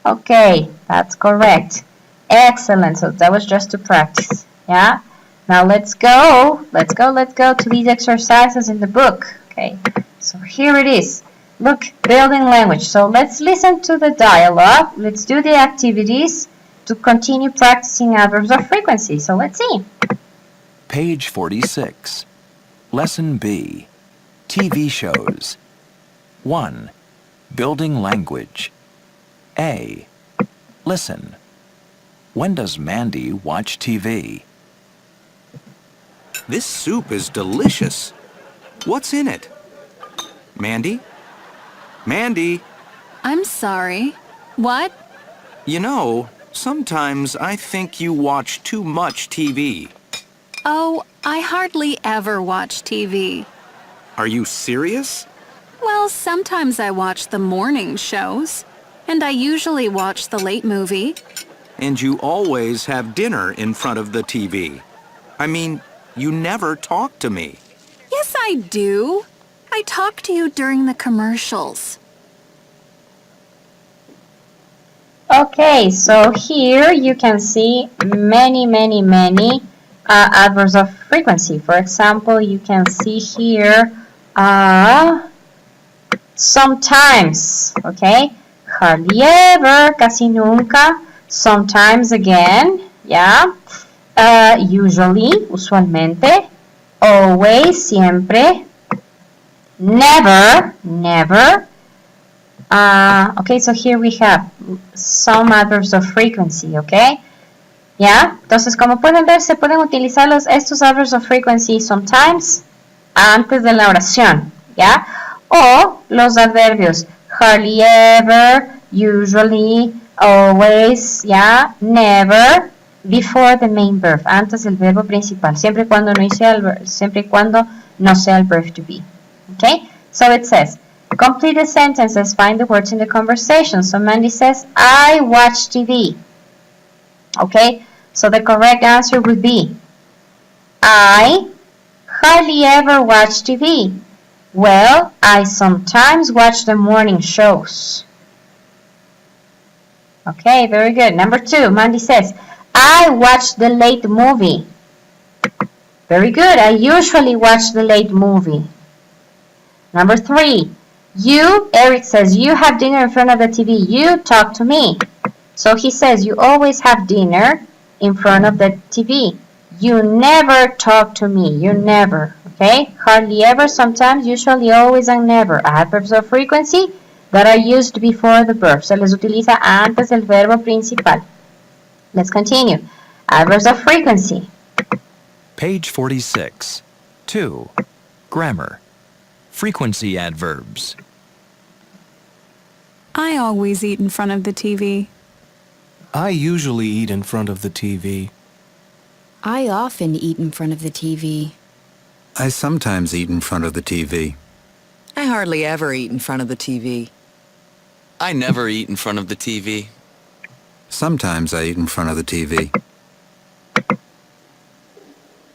Okay, that's correct. Excellent. So that was just to practice. Yeah. Now let's go to these exercises in the book. Okay. So here it is. Look, building language. So let's listen to the dialogue. Let's do the activities to continue practicing adverbs of frequency. So let's see. Page 46. Lesson B. TV shows. 1. Building language. A. Listen. When does Mandy watch TV? This soup is delicious. What's in it? Mandy? Mandy? I'm sorry. What? You know, sometimes I think you watch too much TV. Oh, I hardly ever watch TV. Are you serious? Well, sometimes I watch the morning shows, and I usually watch the late movie. And you always have dinner in front of the TV. I mean, you never talk to me. Yes, I do. I talk to you during the commercials. Okay, so here you can see many adverbs of frequency. For example, you can see here sometimes, okay? Hardly ever, casi nunca, sometimes again, yeah? Usually, usualmente, always, siempre, never. Okay, so here we have some adverbs of frequency, okay? ¿Ya? Entonces, como pueden ver, se pueden utilizar estos adverbs of frequency sometimes antes de la oración, ¿ya? O los adverbios hardly ever, usually, always, ¿ya? Never, before the main verb, antes del verbo principal, siempre y cuando no sea el verb to be, okay? So it says, complete the sentences, find the words in the conversation. So Mandy says, I watch TV. Okay, so the correct answer would be, I hardly ever watch TV. Well, I sometimes watch the morning shows. Okay, very good. Number 2, Mandy says, I watch the late movie. Very good. I usually watch the late movie. Number 3, Eric says, you have dinner in front of the TV. You talk to me. So he says, you always have dinner in front of the TV. You never talk to me. You never. Okay? Hardly ever, sometimes, usually, always, and never. Adverbs of frequency that are used before the verb. Se les utiliza antes del verbo principal. Let's continue. Adverbs of frequency. Page 46. 2. Grammar. Frequency adverbs. I always eat in front of the TV. I usually eat in front of the TV. I often eat in front of the TV. I sometimes eat in front of the TV. I hardly ever eat in front of the TV. I never eat in front of the TV. Sometimes I eat in front of the TV.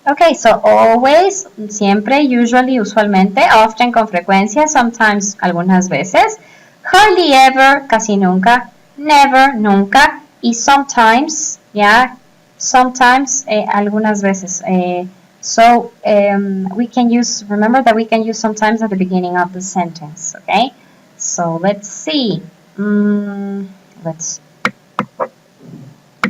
Okay, so always, siempre, usually, usualmente, often, con frecuencia, sometimes, algunas veces, hardly ever, casi nunca, never, nunca, y sometimes, yeah, sometimes, algunas veces. So we can use, remember that we can use sometimes at the beginning of the sentence, okay? So let's see. Let's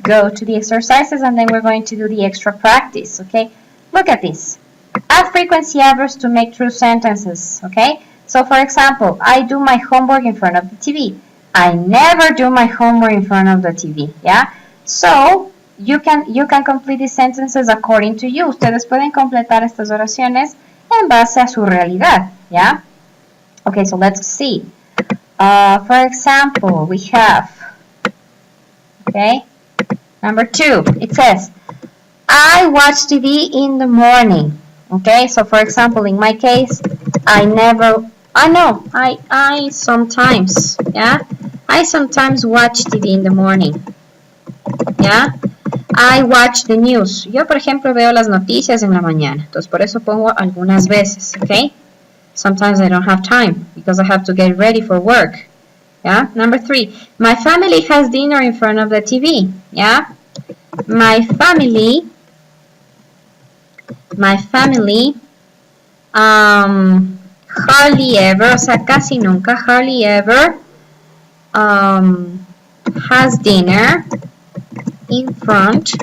go to the exercises and then we're going to do the extra practice, okay? Look at this. Add frequency adverbs to make true sentences, okay? So for example, I do my homework in front of the TV. I never do my homework in front of the TV, yeah? So you can complete these sentences according to you. Ustedes pueden completar estas oraciones en base a su realidad, yeah? Okay, so let's see. For example, we have, okay, number 2, it says, I watch TV in the morning. Okay, so for example, in my case, I sometimes, yeah, I sometimes watch TV in the morning. Yeah, I watch the news. Yo, por ejemplo, veo las noticias en la mañana. Entonces, por eso pongo algunas veces, okay? Sometimes I don't have time because I have to get ready for work. Yeah, number 3, my family has dinner in front of the TV. Yeah, my family hardly ever, o sea, casi nunca, hardly ever has dinner in front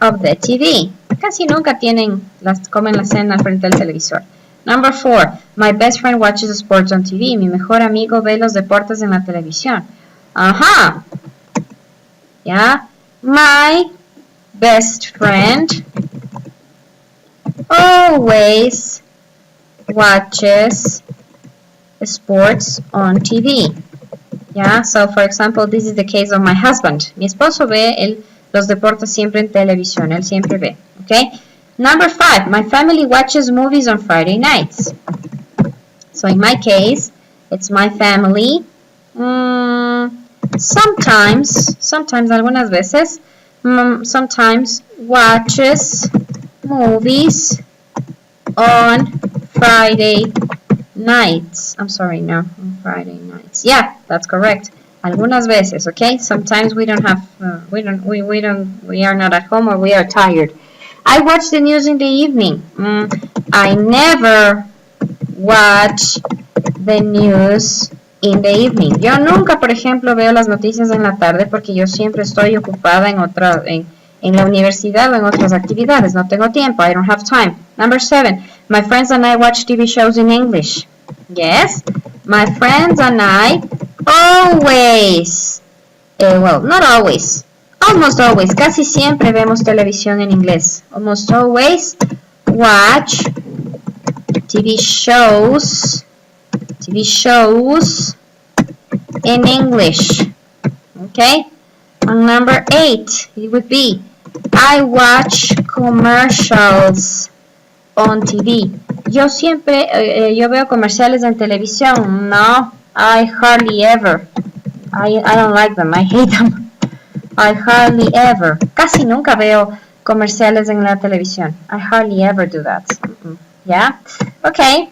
of the TV. Casi nunca comen la cena al frente del televisor. Number 4, my best friend watches sports on TV. Mi mejor amigo ve los deportes en la televisión. Ajá. Yeah. My best friend always watches sports on TV. Yeah, so for example, this is the case of my husband. Mi esposo ve los deportes siempre en televisión. Él siempre ve. Okay. Number 5, my family watches movies on Friday nights. So in my case, it's my family. Sometimes, algunas veces, sometimes watches movies on Friday nights. I'm sorry, no, on Friday nights. Yeah, that's correct. Algunas veces, okay? Sometimes we don't have, we are not at home or we are tired. I watch the news in the evening. I never watch the news in the evening. Yo nunca, por ejemplo, veo las noticias en la tarde porque yo siempre estoy ocupada en la universidad o en otras actividades. No tengo tiempo. I don't have time. Number 7. My friends and I watch TV shows in English. Yes. My friends and I always, well, not always, almost always, casi siempre vemos televisión en inglés. Almost always watch TV shows in English. Okay? On number 8, it would be, I watch commercials on TV. Yo siempre, yo veo comerciales en televisión. No, I hardly ever. I don't like them. I hate them. I hardly ever. Casi nunca veo comerciales en la televisión. I hardly ever do that. Yeah? Okay.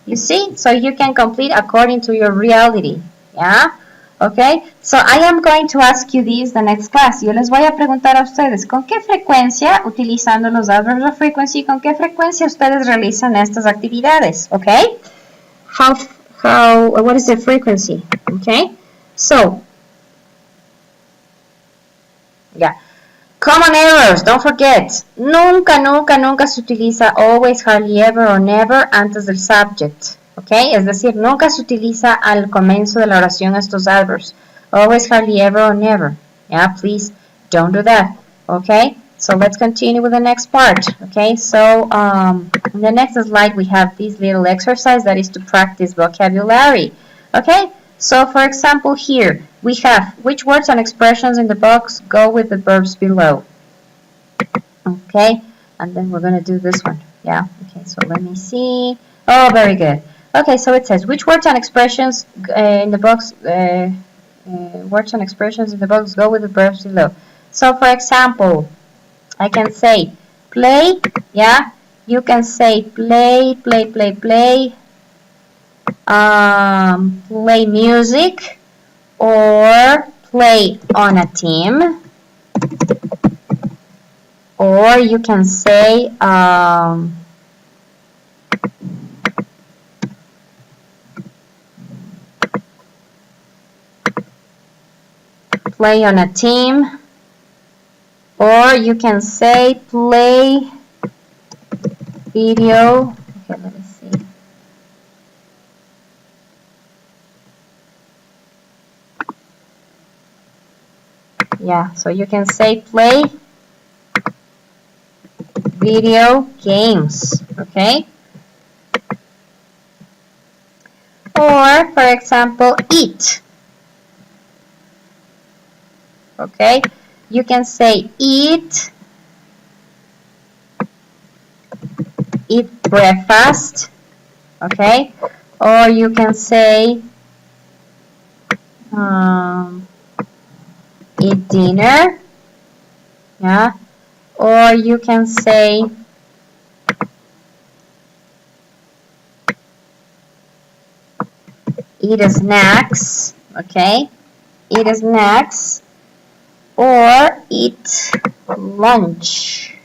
You see? So you can complete according to your reality. Yeah? Okay? So I am going to ask you this the next class. Yo les voy a preguntar a ustedes, ¿con qué frecuencia, utilizando los adverbs of frequency, con qué frecuencia ustedes realizan estas actividades? Okay? What is the frequency? Okay? So, yeah. Common errors, don't forget. Nunca, nunca, nunca se utiliza always, hardly ever or never antes del subject. ¿Ok? Es decir, nunca se utiliza al comienzo de la oración estos adverbs. Always, hardly ever or never. Yeah, please don't do that. Okay? So let's continue with the next part. Okay? So in the next slide we have this little exercise that is to practice vocabulary. Okay? So for example here we have which words and expressions in the box go with the verbs below. Okay? And then we're going to do this one. Yeah? Okay, so let me see. Oh, very good. Okay, so it says which words and expressions in the box words and expressions in the box go with the verbs below. So for example, I can say play, yeah? You can say play, play, play, play, play music, or play on a team, or you can say play on a team, or you can say play video. Okay, let me see. Yeah, so you can say play video games, okay? Or, for example, eat. Okay, you can say eat breakfast, okay, or you can say eat dinner, yeah, or you can say eat snacks, okay, eat snacks, or eat lunch.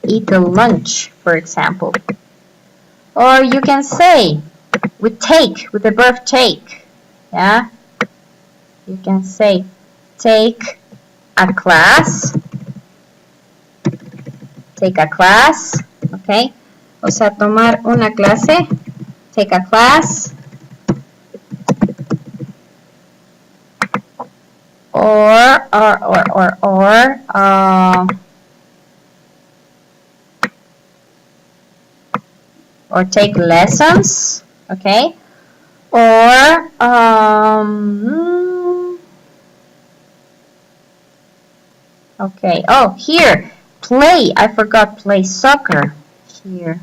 Eat the lunch, for example. Or you can say with take, with the verb take. Yeah? You can say take a class. Take a class. Okay? O sea, tomar una clase. Take a class. or take lessons, okay? Or okay, oh, here, play. I forgot play soccer here.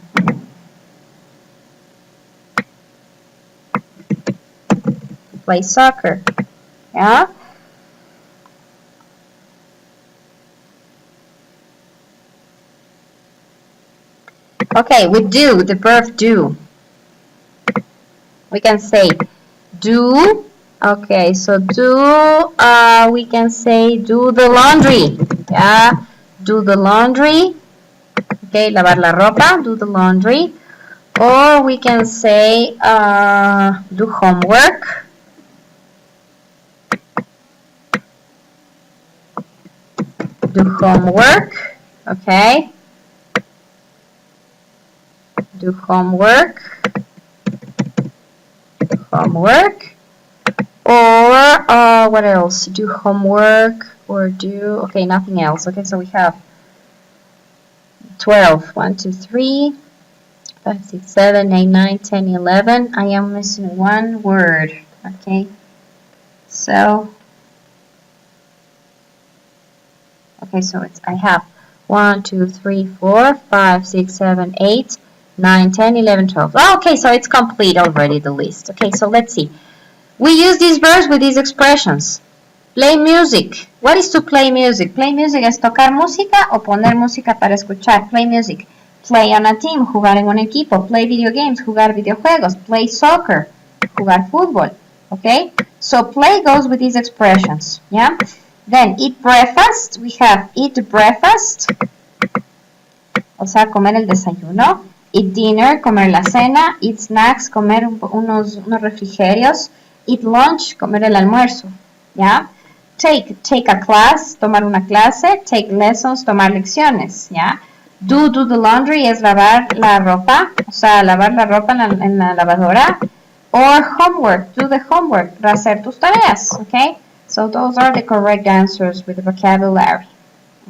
Play soccer, yeah? Okay, we do, the verb do. We can say do. Okay, so do, we can say do the laundry. Yeah, do the laundry. Okay, lavar la ropa, do the laundry. Or we can say do homework. Do homework. Okay. Do homework. Homework. Or what else? Do homework or do, okay, nothing else. Okay, so we have 12. 1, 2, 3, 5, 6, 7, 8, 9, 10, 11. I am missing one word. Okay, so it's, I have 1, 2, 3, 4, 5, 6, 7, 8, 9, 10, 11, 12. Oh, okay, so it's complete already, the list. Okay, so let's see. We use these verbs with these expressions. Play music. What is to play music? Play music es tocar música o poner música para escuchar. Play music. Play on a team, jugar en un equipo. Play video games, jugar videojuegos. Play soccer, jugar fútbol. Okay? So play goes with these expressions. Yeah? Then eat breakfast. We have eat breakfast. O sea, comer el desayuno. Eat dinner, comer la cena. Eat snacks, comer unos refrigerios. Eat lunch, comer el almuerzo. ¿Ya? Take a class, tomar una clase. Take lessons, tomar lecciones. ¿Ya? Do the laundry es lavar la ropa. O sea, lavar la ropa en la lavadora. Or homework, do the homework, hacer tus tareas. Okay? So those are the correct answers with the vocabulary.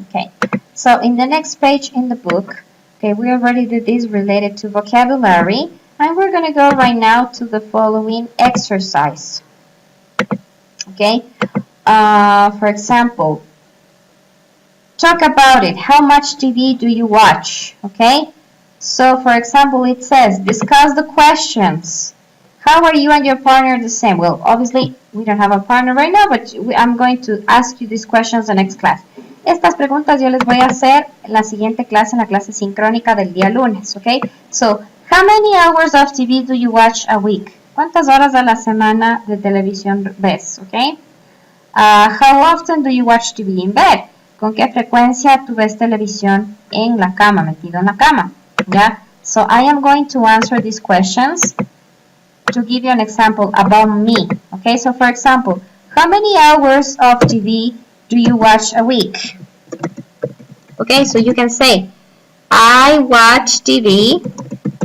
Okay. So in the next page in the book, okay, we already did this related to vocabulary. And we're going to go right now to the following exercise. Okay. For example, talk about it. How much TV do you watch? Okay. So, for example, it says, discuss the questions. How are you and your partner the same? Well, obviously, we don't have a partner right now, but I'm going to ask you these questions the next class. Estas preguntas yo les voy a hacer en la siguiente clase, en la clase sincrónica del día lunes, okay? So, how many hours of TV do you watch a week? ¿Cuántas horas a la semana de televisión ves, okay? How often do you watch TV in bed? ¿Con qué frecuencia tú ves televisión en la cama, metido en la cama? ¿Ya? So, I am going to answer these questions to give you an example about me, okay? So, for example, how many hours of TV do you watch a week? Okay, so you can say, I watch TV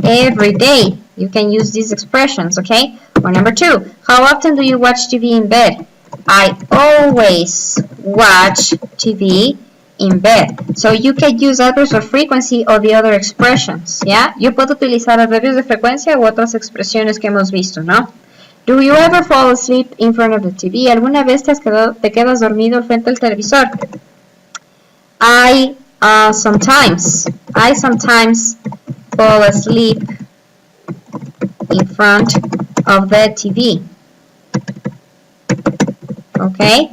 every day. You can use these expressions, okay? Or number 2, how often do you watch TV in bed? I always watch TV in bed. So you can use adverbs of frequency or the other expressions, ¿ya? Yo puedo utilizar adverbios de frecuencia u otras expresiones que hemos visto, ¿no? Do you ever fall asleep in front of the TV? ¿Alguna vez te quedas dormido al frente del televisor? I sometimes fall asleep in front of the TV. Okay?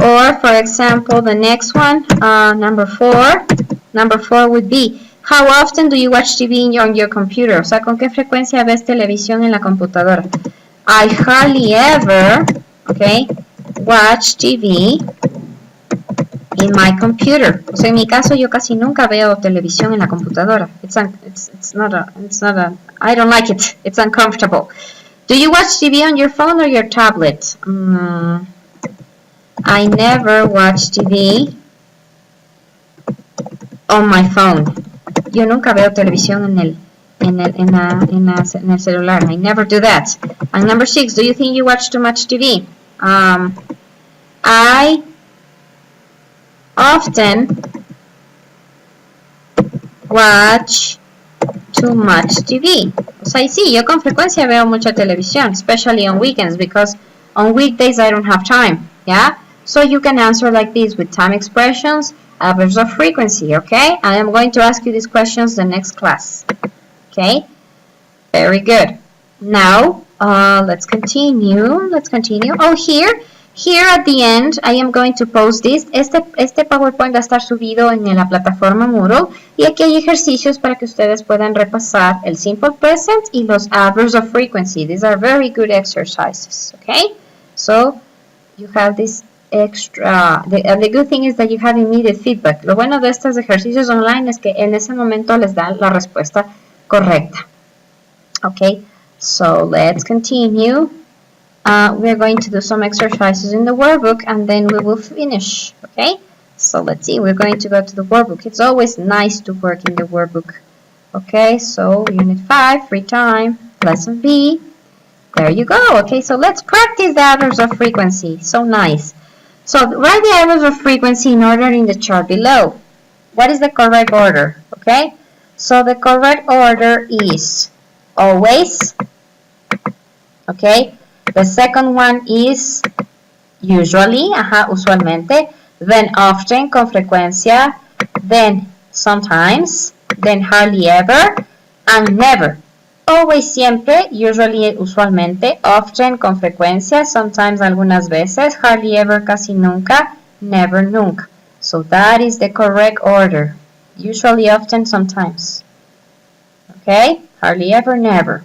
Or, for example, the next one, number 4. Number 4 would be, how often do you watch TV on your computer? O sea, ¿con qué frecuencia ves televisión en la computadora? I hardly ever, okay, watch TV in my computer. O sea, en mi caso, yo casi nunca veo televisión en la computadora. I don't like it. It's uncomfortable. Do you watch TV on your phone or your tablet? I never watch TV on my phone. Yo nunca veo televisión en el celular. I never do that. And number 6, do you think you watch too much TV? I often watch too much TV. O sea, y sí, yo con frecuencia veo mucha televisión, especially on weekends, because on weekdays I don't have time, yeah? So you can answer like this with time expressions, adverbs of frequency, okay? I am going to ask you these questions the next class, okay? Very good. Now, let's continue. Oh, here at the end, I am going to post this. Este PowerPoint va a estar subido en la plataforma Moodle. Y aquí hay ejercicios para que ustedes puedan repasar el simple present y los adverbs of frequency. These are very good exercises, okay? So, you have this extra. The good thing is that you have immediate feedback. Lo bueno de estos ejercicios online es que en ese momento les da la respuesta correcta. Okay, so let's continue. We're going to do some exercises in the workbook and then we will finish. Okay, so let's see. We're going to go to the workbook. It's always nice to work in the workbook. Okay, so Unit 5, free time, Lesson B. There you go. Okay, so let's practice the adverbs of frequency. So nice. So write the adverbs of frequency in order in the chart below. What is the correct order? Okay, so the correct order is always, okay, the second one is usually, usualmente, then often, con frecuencia, then sometimes, then hardly ever, and never. Always, siempre, usually, usualmente, often, con frecuencia, sometimes, algunas veces, hardly ever, casi nunca, never, nunca. So that is the correct order. Usually, often, sometimes. Okay? Hardly ever, never.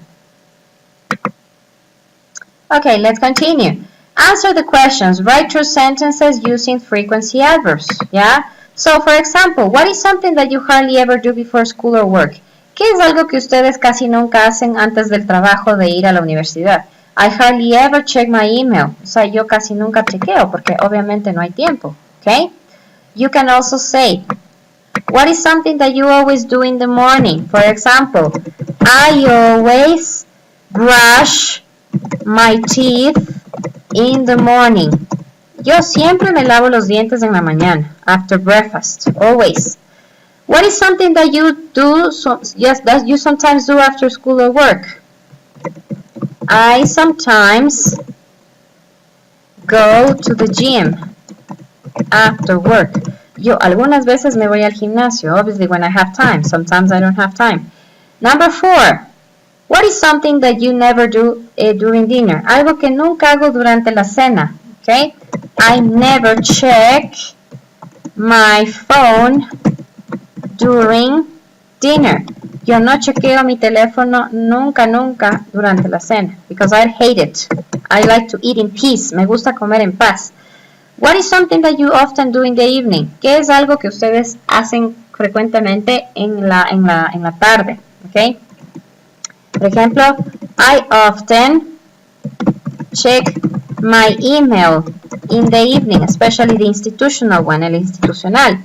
Okay, let's continue. Answer the questions. Write true sentences using frequency adverbs. Yeah? So, for example, what is something that you hardly ever do before school or work? ¿Qué es algo que ustedes casi nunca hacen antes del trabajo de ir a la universidad? I hardly ever check my email. O sea, yo casi nunca chequeo porque obviamente no hay tiempo. Okay? You can also say, what is something that you always do in the morning? For example, I always brush my teeth in the morning. Yo siempre me lavo los dientes en la mañana, after breakfast, always. What is something that you do, that you sometimes do after school or work? I sometimes go to the gym after work. Yo algunas veces me voy al gimnasio, obviously when I have time. Sometimes I don't have time. Number 4. What is something that you never do during dinner? Algo que nunca hago durante la cena. Okay? I never check my phone during dinner. Yo no chequeo mi teléfono nunca durante la cena. Because I hate it. I like to eat in peace. Me gusta comer en paz. What is something that you often do in the evening? ¿Qué es algo que ustedes hacen frecuentemente en la tarde? Okay? Por ejemplo, I often check my email in the evening, especially the institutional one, el institucional.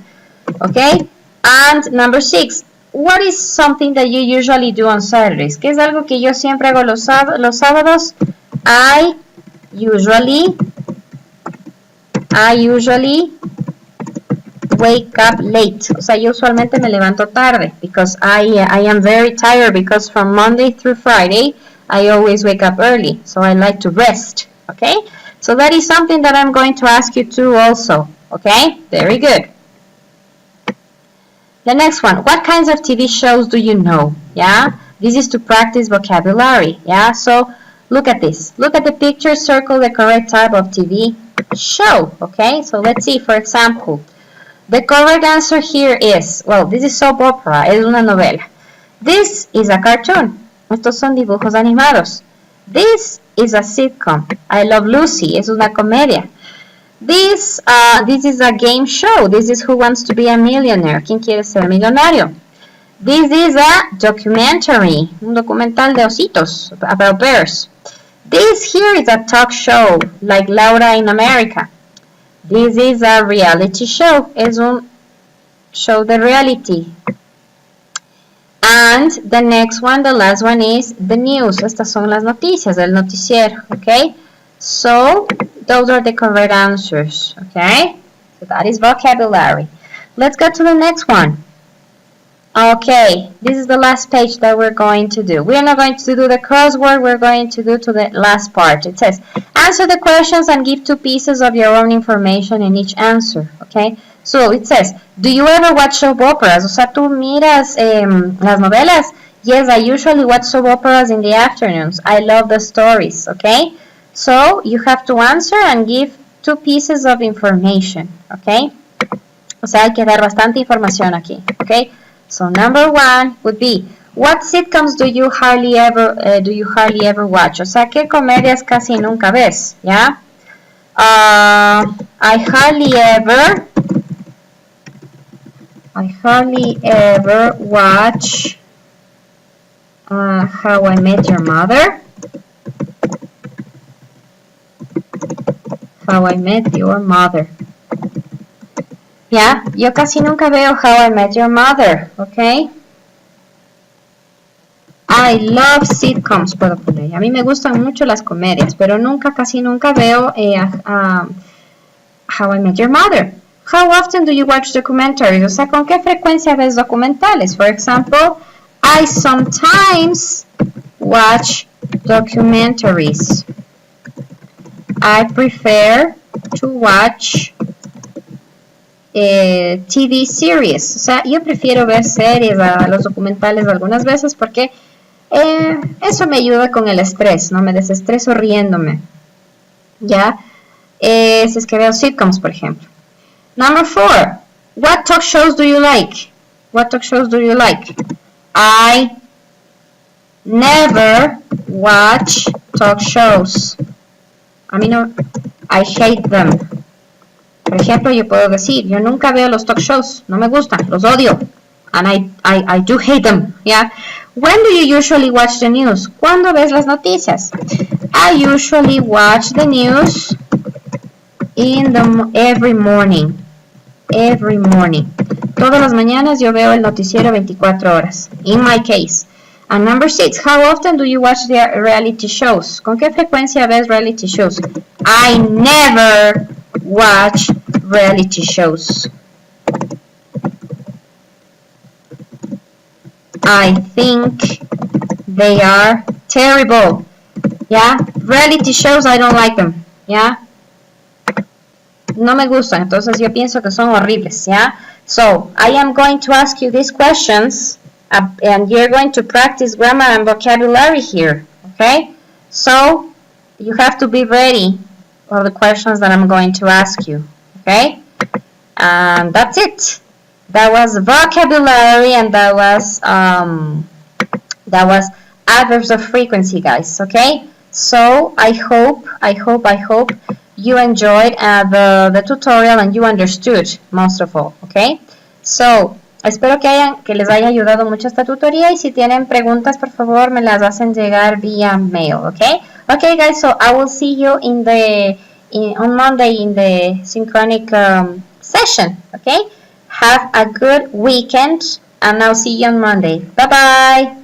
Okay? And number 6, what is something that you usually do on Saturdays? ¿Qué es algo que yo siempre hago los sábados? I usually wake up late. O sea, yo usualmente me levanto tarde because I am very tired because from Monday through Friday I always wake up early. So I like to rest. Okay? So that is something that I'm going to ask you to also. Okay? Very good. The next one. What kinds of TV shows do you know? Yeah? This is to practice vocabulary. Yeah? So look at this. Look at the picture. Circle the correct type of TV show. Okay? So let's see. For example, the correct answer here is, well, this is soap opera, es una novela. This is a cartoon. Estos son dibujos animados. This is a sitcom. I Love Lucy, es una comedia. This is a game show. This is Who Wants to Be a Millionaire. ¿Quién quiere ser millonario? This is a documentary, un documental de ositos, about bears. This here is a talk show, like Laura in America. This is a reality show. Es un show de reality. And the next one, the last one is the news. Estas son las noticias, el noticiero. Okay? So, those are the correct answers. Okay? So that is vocabulary. Let's go to the next one. Okay, this is the last page that we're going to do. We're not going to do the crossword, we're going to do to the last part. It says, answer the questions and give 2 pieces of your own information in each answer. Okay, so it says, do you ever watch soap operas? O sea, ¿tú miras las novelas? Yes, I usually watch soap operas in the afternoons. I love the stories. Okay, so you have to answer and give 2 pieces of information. Okay, o sea, hay que dar bastante información aquí. Okay. So number 1 would be, what sitcoms do you hardly ever watch? O sea, ¿qué comedias casi nunca ves? ¿Ya? I hardly ever watch How I Met Your Mother. How I Met Your Mother. Ya, yo casi nunca veo How I Met Your Mother, ¿ok? I love sitcoms, puedo poner. A mí me gustan mucho las comedias, pero casi nunca veo How I Met Your Mother. How often do you watch documentaries? O sea, ¿con qué frecuencia ves documentales? For example, I sometimes watch documentaries. I prefer to watch TV series. O sea, yo prefiero ver series a los documentales algunas veces porque eso me ayuda con el estrés, ¿no? Me desestreso riéndome. ¿Ya? Si es que veo sitcoms, por ejemplo. Number 4. What talk shows do you like? What talk shows do you like? I never watch talk shows. A mí no, I hate them. Por ejemplo, yo puedo decir, yo nunca veo los talk shows, no me gustan, los odio. And I do hate them, yeah. When do you usually watch the news? ¿Cuándo ves las noticias? I usually watch the news every morning. Every morning. Todas las mañanas yo veo el noticiero 24 horas. In my case. And number 6, how often do you watch the reality shows? ¿Con qué frecuencia ves reality shows? I never watch reality shows. I think they are terrible. Yeah, reality shows, I don't like them. Yeah, no me gustan, entonces yo pienso que son horribles. Yeah, so I am going to ask you these questions and you're going to practice grammar and vocabulary here. Okay, so you have to be ready for the questions that I'm going to ask you. Okay, and that's it. That was vocabulary and that was adverbs of frequency, guys. Okay, so I hope you enjoyed the tutorial and you understood most of all. Okay, so espero que les haya ayudado mucho esta tutoría y si tienen preguntas, por favor, me las hacen llegar vía mail. Okay, okay, guys. So I will see you on Monday in the synchronic session. Okay. Have a good weekend and I'll see you on Monday. Bye bye.